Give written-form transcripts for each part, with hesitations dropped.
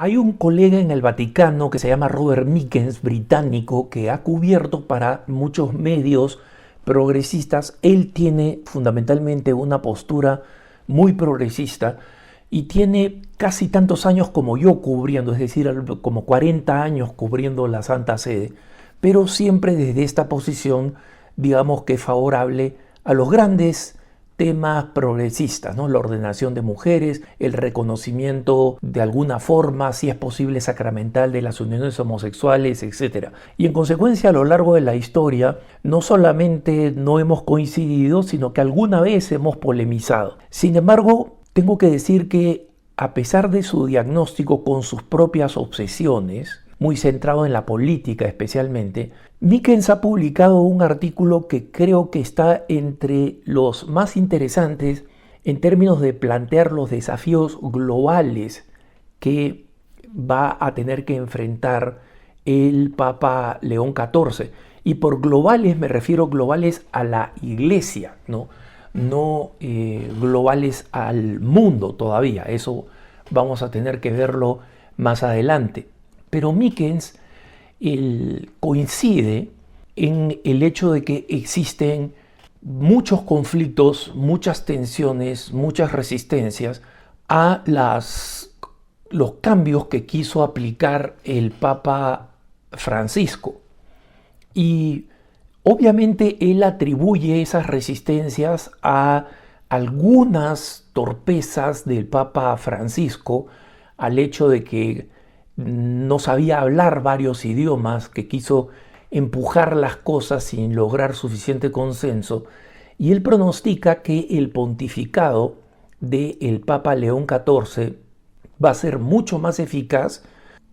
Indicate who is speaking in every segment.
Speaker 1: Hay un colega en el Vaticano que se llama Robert Mickens, británico, que ha cubierto para muchos medios progresistas. Él tiene fundamentalmente una postura muy progresista y tiene casi tantos años como yo cubriendo, es decir, como 40 años cubriendo la Santa Sede, pero siempre desde esta posición, digamos que favorable a los grandes temas progresistas, ¿no? La ordenación de mujeres, el reconocimiento de alguna forma, si es posible, sacramental de las uniones homosexuales, etc. Y en consecuencia, a lo largo de la historia, no solamente no hemos coincidido, sino que alguna vez hemos polemizado. Sin embargo, tengo que decir que a pesar de su diagnóstico con sus propias obsesiones, muy centrado en la política especialmente, Mickens ha publicado un artículo que creo que está entre los más interesantes en términos de plantear los desafíos globales que va a tener que enfrentar el Papa León XIV. Y por globales me refiero globales a la Iglesia, no globales al mundo todavía. Eso vamos a tener que verlo más adelante. Pero Mickens coincide en el hecho de que existen muchos conflictos, muchas tensiones, muchas resistencias a los cambios que quiso aplicar el Papa Francisco. Y obviamente él atribuye esas resistencias a algunas torpezas del Papa Francisco, al hecho de que no sabía hablar varios idiomas, que quiso empujar las cosas sin lograr suficiente consenso, y él pronostica que el pontificado del Papa León XIV va a ser mucho más eficaz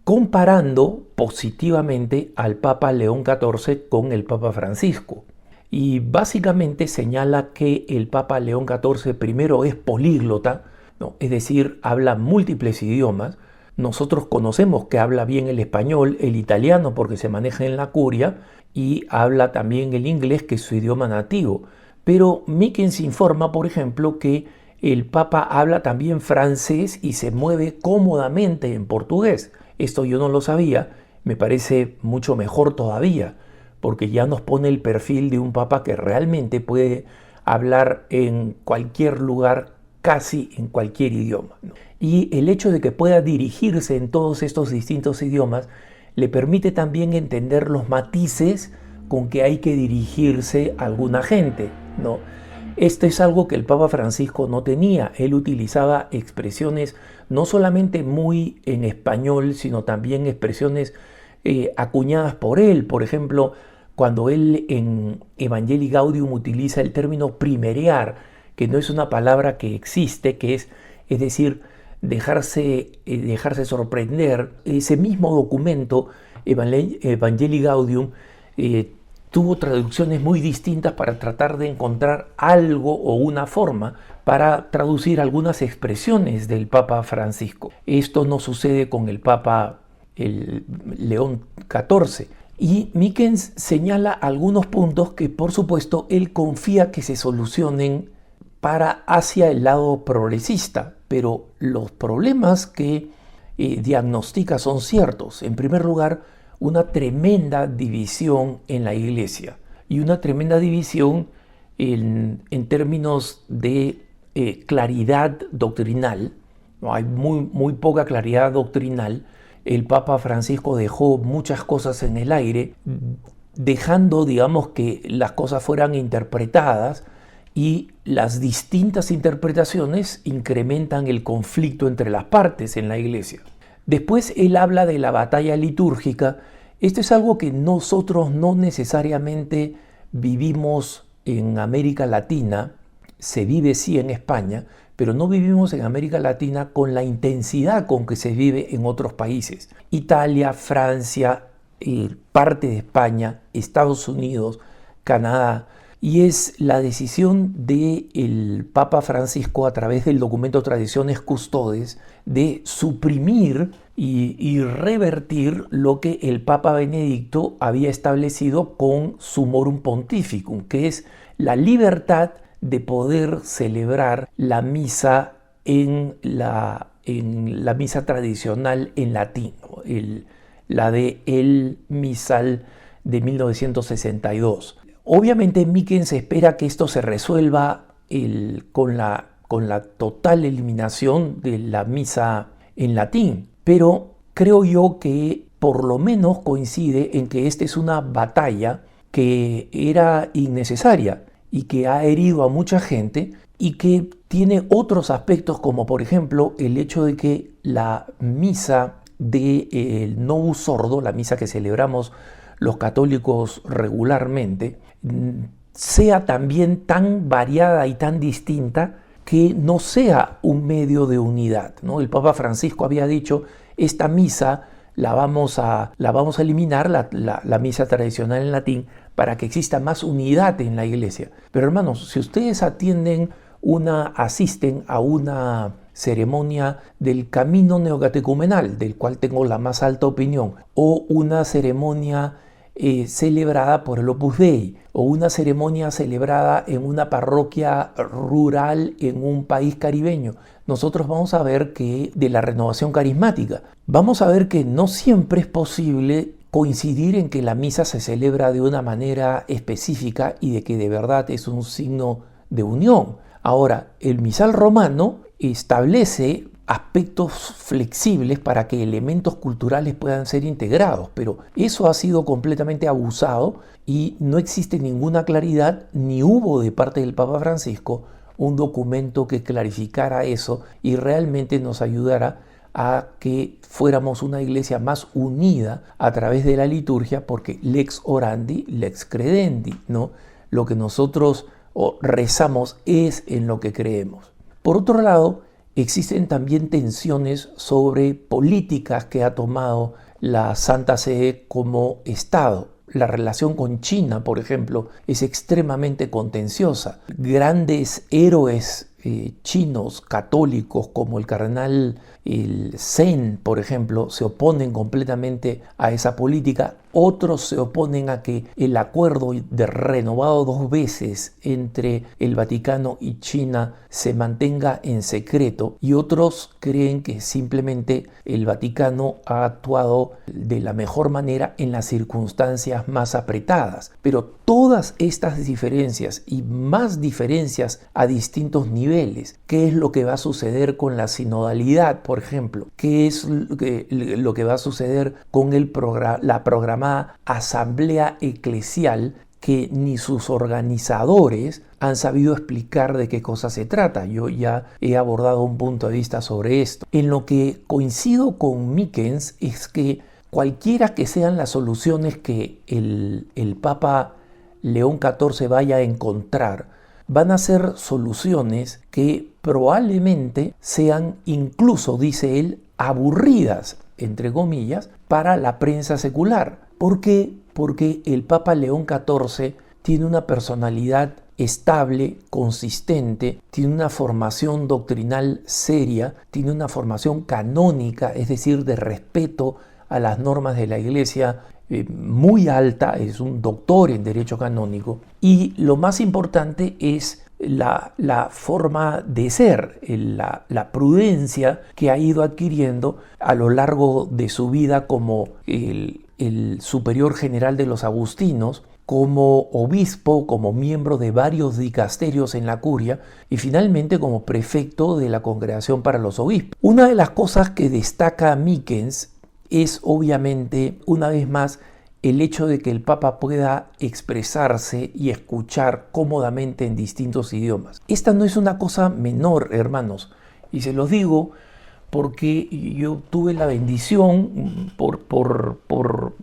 Speaker 1: comparando positivamente al Papa León XIV con el Papa Francisco. Y básicamente señala que el Papa León XIV primero es políglota, ¿no? Es decir, habla múltiples idiomas. Nosotros conocemos que habla bien el español, el italiano porque se maneja en la curia, y habla también el inglés, que es su idioma nativo. Pero Mickens informa, por ejemplo, que el Papa habla también francés y se mueve cómodamente en portugués. Esto yo no lo sabía, me parece mucho mejor todavía, porque ya nos pone el perfil de un Papa que realmente puede hablar en cualquier lugar, casi en cualquier idioma, ¿no? Y el hecho de que pueda dirigirse en todos estos distintos idiomas le permite también entender los matices con que hay que dirigirse a alguna gente, ¿no? Esto es algo que el Papa Francisco no tenía. Él utilizaba expresiones no solamente muy en español, sino también expresiones acuñadas por él. Por ejemplo, cuando él en Evangelii Gaudium utiliza el término primerear, que no es una palabra que existe, es decir, dejarse sorprender. Ese mismo documento, Evangelii Gaudium, tuvo traducciones muy distintas para tratar de encontrar algo o una forma para traducir algunas expresiones del Papa Francisco. Esto no sucede con el Papa León XIV. Y Mickens señala algunos puntos que, por supuesto, él confía que se solucionen hacia el lado progresista, pero los problemas que diagnostica son ciertos. En primer lugar, una tremenda división en la Iglesia y una tremenda división en términos de claridad doctrinal. No hay muy poca claridad doctrinal. El Papa Francisco dejó muchas cosas en el aire, dejando, digamos, que las cosas fueran interpretadas, y las distintas interpretaciones incrementan el conflicto entre las partes en la Iglesia. Después él habla de la batalla litúrgica. Esto es algo que nosotros no necesariamente vivimos en América Latina. Se vive sí en España, pero no vivimos en América Latina con la intensidad con que se vive en otros países. Italia, Francia, parte de España, Estados Unidos, Canadá. Y es la decisión del Papa Francisco, a través del documento Traditiones Custodes, de suprimir y revertir lo que el Papa Benedicto había establecido con Summorum Pontificum, que es la libertad de poder celebrar la misa en la en la misa tradicional en latín, ¿no? La de El Misal de 1962. Obviamente Mickens espera que esto se resuelva con la total eliminación de la misa en latín, pero creo yo que por lo menos coincide en que esta es una batalla que era innecesaria y que ha herido a mucha gente y que tiene otros aspectos, como por ejemplo el hecho de que la misa del Novus Ordo, la misa que celebramos los católicos regularmente, sea también tan variada y tan distinta que no sea un medio de unidad, ¿no? El Papa Francisco había dicho, esta misa la vamos a eliminar, la misa tradicional en latín, para que exista más unidad en la iglesia. Pero hermanos, si ustedes asisten a una ceremonia del camino neocatecumenal, del cual tengo la más alta opinión, o una ceremonia celebrada por el Opus Dei, o una ceremonia celebrada en una parroquia rural en un país caribeño, nosotros vamos a ver que de la renovación carismática, vamos a ver que no siempre es posible coincidir en que la misa se celebra de una manera específica y de que de verdad es un signo de unión. Ahora, el misal romano establece aspectos flexibles para que elementos culturales puedan ser integrados, pero eso ha sido completamente abusado y no existe ninguna claridad, ni hubo de parte del Papa Francisco un documento que clarificara eso y realmente nos ayudara a que fuéramos una iglesia más unida a través de la liturgia, porque lex orandi, lex credendi, ¿no? Lo que nosotros rezamos es en lo que creemos. Por otro lado, existen también tensiones sobre políticas que ha tomado la Santa Sede como Estado. La relación con China, por ejemplo, es extremadamente contenciosa. Grandes héroes chinos católicos como el cardenal Zen, por ejemplo, se oponen completamente a esa política. Otros se oponen a que el acuerdo renovado 2 veces entre el Vaticano y China se mantenga en secreto, y otros creen que simplemente el Vaticano ha actuado de la mejor manera en las circunstancias más apretadas. Pero todas estas diferencias y más diferencias a distintos niveles, ¿qué es lo que va a suceder con la sinodalidad, por ejemplo? ¿Qué es lo que va a suceder con la programada asamblea eclesial, que ni sus organizadores han sabido explicar de qué cosa se trata? Yo ya he abordado un punto de vista sobre esto. En lo que coincido con Mickens es que cualquiera que sean las soluciones que el Papa León XIV vaya a encontrar, van a ser soluciones que probablemente sean incluso, dice él, aburridas, entre comillas, para la prensa secular. ¿Por qué? Porque el Papa León XIV tiene una personalidad estable, consistente, tiene una formación doctrinal seria, tiene una formación canónica, es decir, de respeto a las normas de la Iglesia, muy alta, es un doctor en derecho canónico, y lo más importante es la forma de ser, la prudencia que ha ido adquiriendo a lo largo de su vida como el superior general de los agustinos, como obispo, como miembro de varios dicasterios en la curia y finalmente como prefecto de la Congregación para los Obispos. Una de las cosas que destaca Mickens es obviamente, una vez más, el hecho de que el Papa pueda expresarse y escuchar cómodamente en distintos idiomas. Esta no es una cosa menor, hermanos, y se los digo porque yo tuve la bendición, por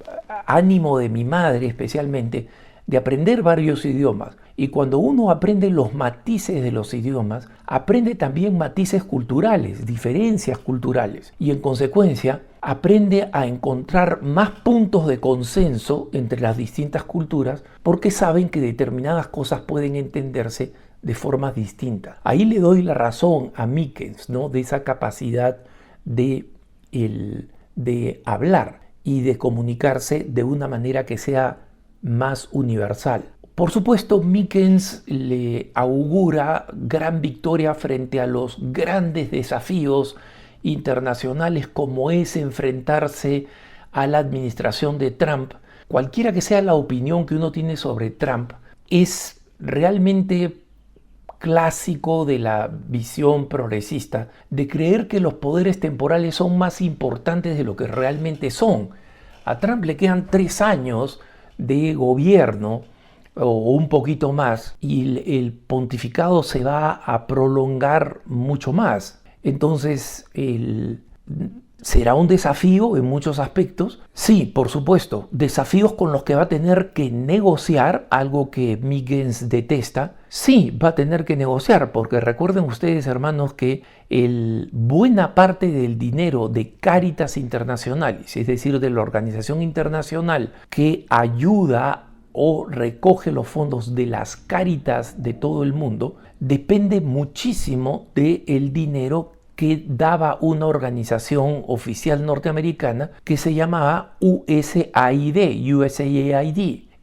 Speaker 1: ánimo de mi madre especialmente, de aprender varios idiomas. Y cuando uno aprende los matices de los idiomas, aprende también matices culturales, diferencias culturales. Y en consecuencia, aprende a encontrar más puntos de consenso entre las distintas culturas, porque saben que determinadas cosas pueden entenderse de formas distintas. Ahí le doy la razón a Mickens, ¿no? De esa capacidad de hablar y de comunicarse de una manera que sea más universal. Por supuesto, Mickens le augura gran victoria frente a los grandes desafíos internacionales como es enfrentarse a la administración de Trump, cualquiera que sea la opinión que uno tiene sobre Trump, es realmente clásico de la visión progresista de creer que los poderes temporales son más importantes de lo que realmente son. A Trump le quedan 3 años de gobierno o un poquito más y el pontificado se va a prolongar mucho más. Entonces, ¿será un desafío en muchos aspectos? Sí, por supuesto. Desafíos con los que va a tener que negociar, algo que Mickens detesta. Sí, va a tener que negociar, porque recuerden ustedes, hermanos, que buena parte del dinero de Caritas Internacionales, es decir, de la organización internacional que ayuda o recoge los fondos de las Cáritas de todo el mundo, depende muchísimo del dinero que daba una organización oficial norteamericana que se llamaba USAID,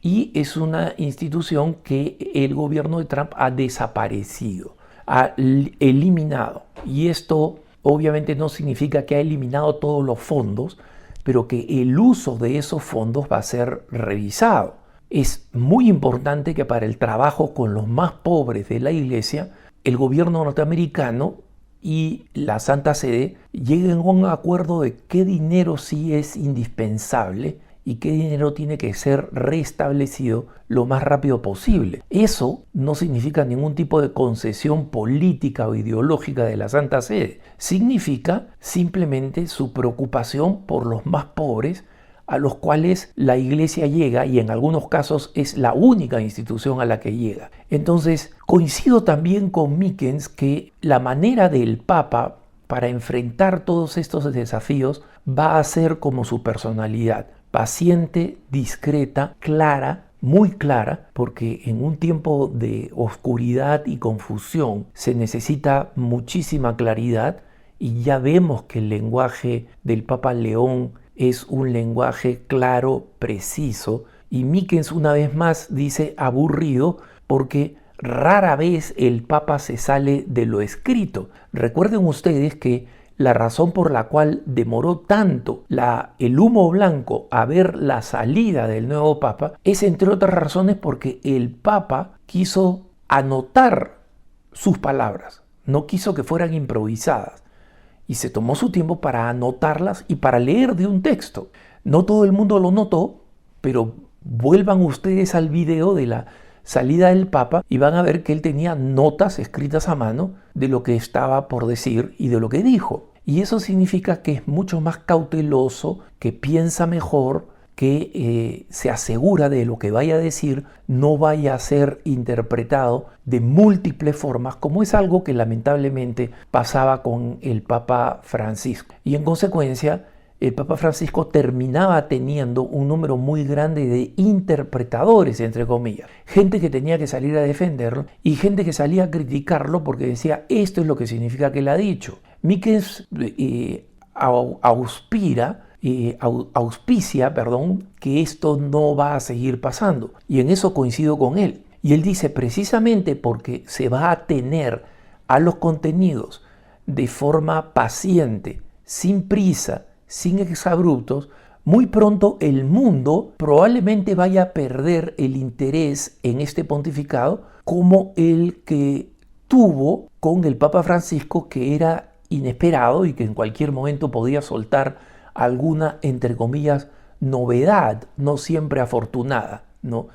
Speaker 1: y es una institución que el gobierno de Trump ha desaparecido, ha eliminado. Y esto obviamente no significa que ha eliminado todos los fondos, pero que el uso de esos fondos va a ser revisado. Es muy importante que para el trabajo con los más pobres de la iglesia, el gobierno norteamericano y la Santa Sede lleguen a un acuerdo de qué dinero sí es indispensable y qué dinero tiene que ser restablecido lo más rápido posible. Eso no significa ningún tipo de concesión política o ideológica de la Santa Sede. Significa simplemente su preocupación por los más pobres, a los cuales la iglesia llega, y en algunos casos es la única institución a la que llega. Entonces, coincido también con Mickens que la manera del Papa para enfrentar todos estos desafíos va a ser como su personalidad: paciente, discreta, clara, muy clara, porque en un tiempo de oscuridad y confusión se necesita muchísima claridad, y ya vemos que el lenguaje del Papa León es un lenguaje claro, preciso, y Mickens una vez más dice aburrido porque rara vez el Papa se sale de lo escrito. Recuerden ustedes que la razón por la cual demoró tanto el humo blanco a ver la salida del nuevo Papa es, entre otras razones, porque el Papa quiso anotar sus palabras, no quiso que fueran improvisadas. Y se tomó su tiempo para anotarlas y para leer de un texto. No todo el mundo lo notó, pero vuelvan ustedes al video de la salida del Papa y van a ver que él tenía notas escritas a mano de lo que estaba por decir y de lo que dijo. Y eso significa que es mucho más cauteloso, que piensa mejor, que se asegura de lo que vaya a decir no vaya a ser interpretado de múltiples formas, como es algo que lamentablemente pasaba con el Papa Francisco. Y en consecuencia, el Papa Francisco terminaba teniendo un número muy grande de interpretadores, entre comillas. Gente que tenía que salir a defenderlo y gente que salía a criticarlo porque decía: esto es lo que significa que él ha dicho. Mickens auspicia que esto no va a seguir pasando, y en eso coincido con él. Y él dice: precisamente porque se va a atener a los contenidos de forma paciente, sin prisa, sin exabruptos, muy pronto el mundo probablemente vaya a perder el interés en este pontificado como el que tuvo con el Papa Francisco, que era inesperado y que en cualquier momento podía soltar alguna, entre comillas, novedad, no siempre afortunada, ¿no?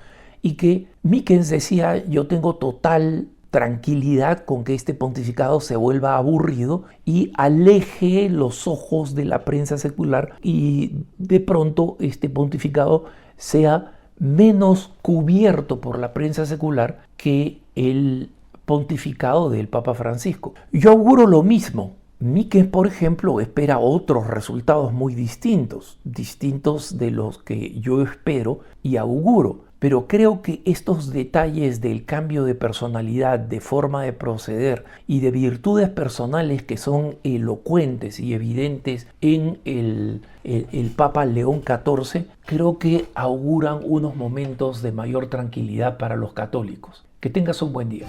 Speaker 1: Y que Mickens decía: yo tengo total tranquilidad con que este pontificado se vuelva aburrido y aleje los ojos de la prensa secular, y de pronto este pontificado sea menos cubierto por la prensa secular que el pontificado del Papa Francisco. Yo auguro lo mismo. Mickens, por ejemplo, espera otros resultados muy distintos de los que yo espero y auguro. Pero creo que estos detalles del cambio de personalidad, de forma de proceder y de virtudes personales que son elocuentes y evidentes en el Papa León XIV, creo que auguran unos momentos de mayor tranquilidad para los católicos. Que tengas un buen día.